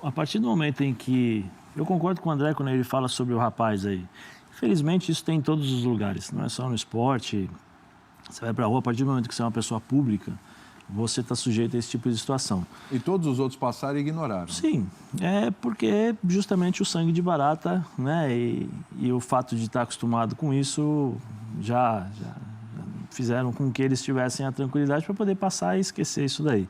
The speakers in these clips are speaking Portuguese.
A partir do momento em que... Eu concordo com o André quando ele fala sobre o rapaz aí. Infelizmente, isso tem em todos os lugares, não é só no esporte. Você vai para a rua, a partir do momento que você é uma pessoa pública, você está sujeito a esse tipo de situação. E todos os outros passaram e ignoraram? Sim, é porque justamente o sangue de barata, né, e o fato de estar acostumado com isso já fizeram com que eles tivessem a tranquilidade para poder passar e esquecer isso daí.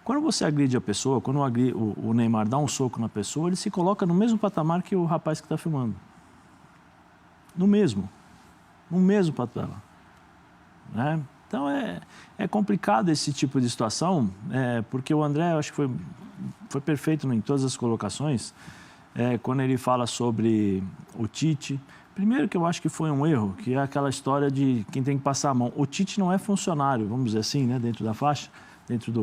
Quando você agride a pessoa, quando o Neymar dá um soco na pessoa, ele se coloca no mesmo patamar que o rapaz que está filmando. No mesmo patamar. Né? Então, é complicado esse tipo de situação, porque o André, eu acho que foi perfeito em todas as colocações, quando ele fala sobre o Tite. Primeiro que eu acho que foi um erro, que é aquela história de quem tem que passar a mão. O Tite não é funcionário, vamos dizer assim, né, dentro da faixa, dentro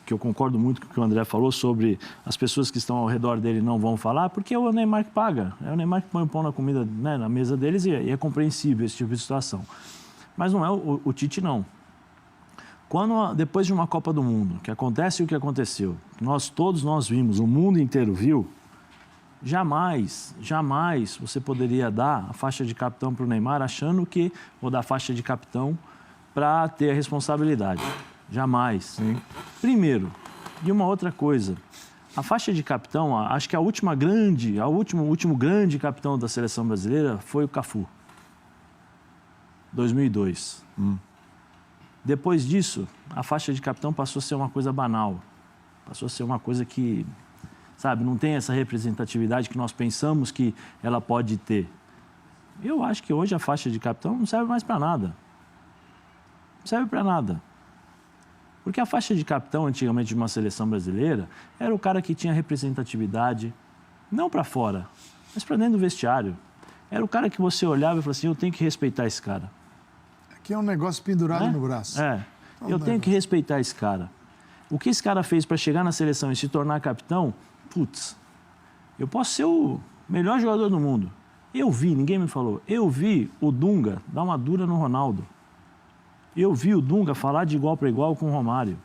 que eu concordo muito com o que o André falou sobre as pessoas que estão ao redor dele não vão falar, porque é o Neymar que paga, é o Neymar que põe o pão na comida, né, na mesa deles e é compreensível esse tipo de situação. Mas não é o Tite, não. Depois de uma Copa do Mundo, que acontece o que aconteceu, todos nós vimos, o mundo inteiro viu, jamais você poderia dar a faixa de capitão para o Neymar achando que, ou dar a faixa de capitão para ter a responsabilidade. Jamais. Sim. Primeiro, e uma outra coisa, a faixa de capitão, acho que o último grande capitão da seleção brasileira foi o Cafu. 2002. Depois disso, a faixa de capitão passou a ser uma coisa banal. Passou a ser uma coisa que, sabe, não tem essa representatividade que nós pensamos que ela pode ter. Eu acho que hoje a faixa de capitão não serve mais para nada. Não serve para nada. Porque a faixa de capitão, antigamente, de uma seleção brasileira, era o cara que tinha representatividade, não para fora, mas para dentro do vestiário. Era o cara que você olhava e falava assim, eu tenho que respeitar esse cara. Aqui é um negócio pendurado no braço. Eu tenho que respeitar esse cara. O que esse cara fez para chegar na seleção e se tornar capitão, putz, eu posso ser o melhor jogador do mundo. Ninguém me falou, eu vi o Dunga dar uma dura no Ronaldo. Eu vi o Dunga falar de igual para igual com o Romário.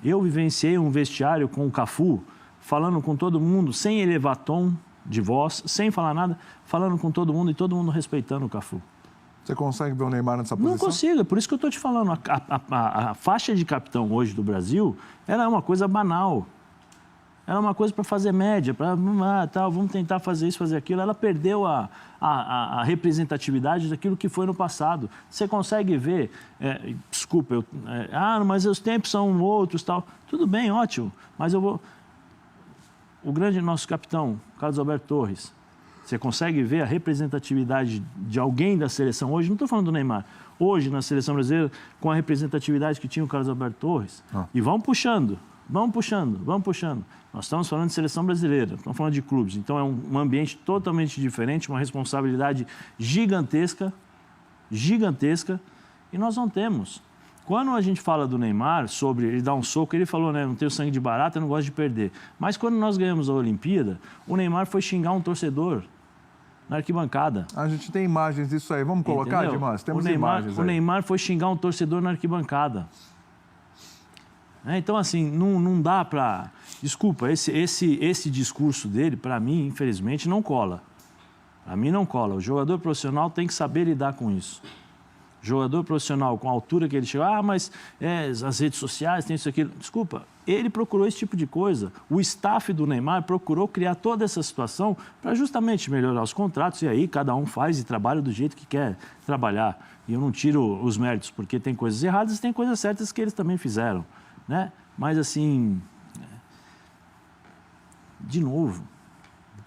Eu vivenciei um vestiário com o Cafu, falando com todo mundo, sem elevar tom de voz, sem falar nada, falando com todo mundo e todo mundo respeitando o Cafu. Você consegue ver o Neymar nessa posição? Não consigo, é por isso que eu estou te falando. A faixa de capitão hoje do Brasil, ela é uma coisa banal. Ela é uma coisa para fazer média, para vamos tentar fazer isso, fazer aquilo. Ela perdeu a representatividade daquilo que foi no passado. Você consegue ver, desculpa, mas os tempos são outros, tal. Tudo bem, ótimo, mas eu vou... O grande nosso capitão, Carlos Alberto Torres, você consegue ver a representatividade de alguém da seleção hoje? Não estou falando do Neymar. Hoje, na seleção brasileira, com a representatividade que tinha o Carlos Alberto Torres. E vão puxando. Nós estamos falando de seleção brasileira, estamos falando de clubes. Então, é um ambiente totalmente diferente, uma responsabilidade gigantesca, e nós não temos. Quando a gente fala do Neymar, sobre ele dar um soco, ele falou, né, não tenho sangue de barata, eu não gosto de perder. Mas quando nós ganhamos a Olimpíada, o Neymar foi xingar um torcedor na arquibancada. A gente tem imagens disso aí. Vamos colocar, Dimas? Temos imagens aí. O Neymar foi xingar um torcedor na arquibancada. Então, assim, não dá para... Desculpa, esse discurso dele, para mim, infelizmente, não cola. Para mim, não cola. O jogador profissional tem que saber lidar com isso. Jogador profissional, com a altura que ele chegou, mas as redes sociais, tem isso aqui. Desculpa, ele procurou esse tipo de coisa. O staff do Neymar procurou criar toda essa situação para justamente melhorar os contratos. E aí cada um faz e trabalha do jeito que quer trabalhar. E eu não tiro os méritos, porque tem coisas erradas e tem coisas certas que eles também fizeram. Né? Mas assim, de novo,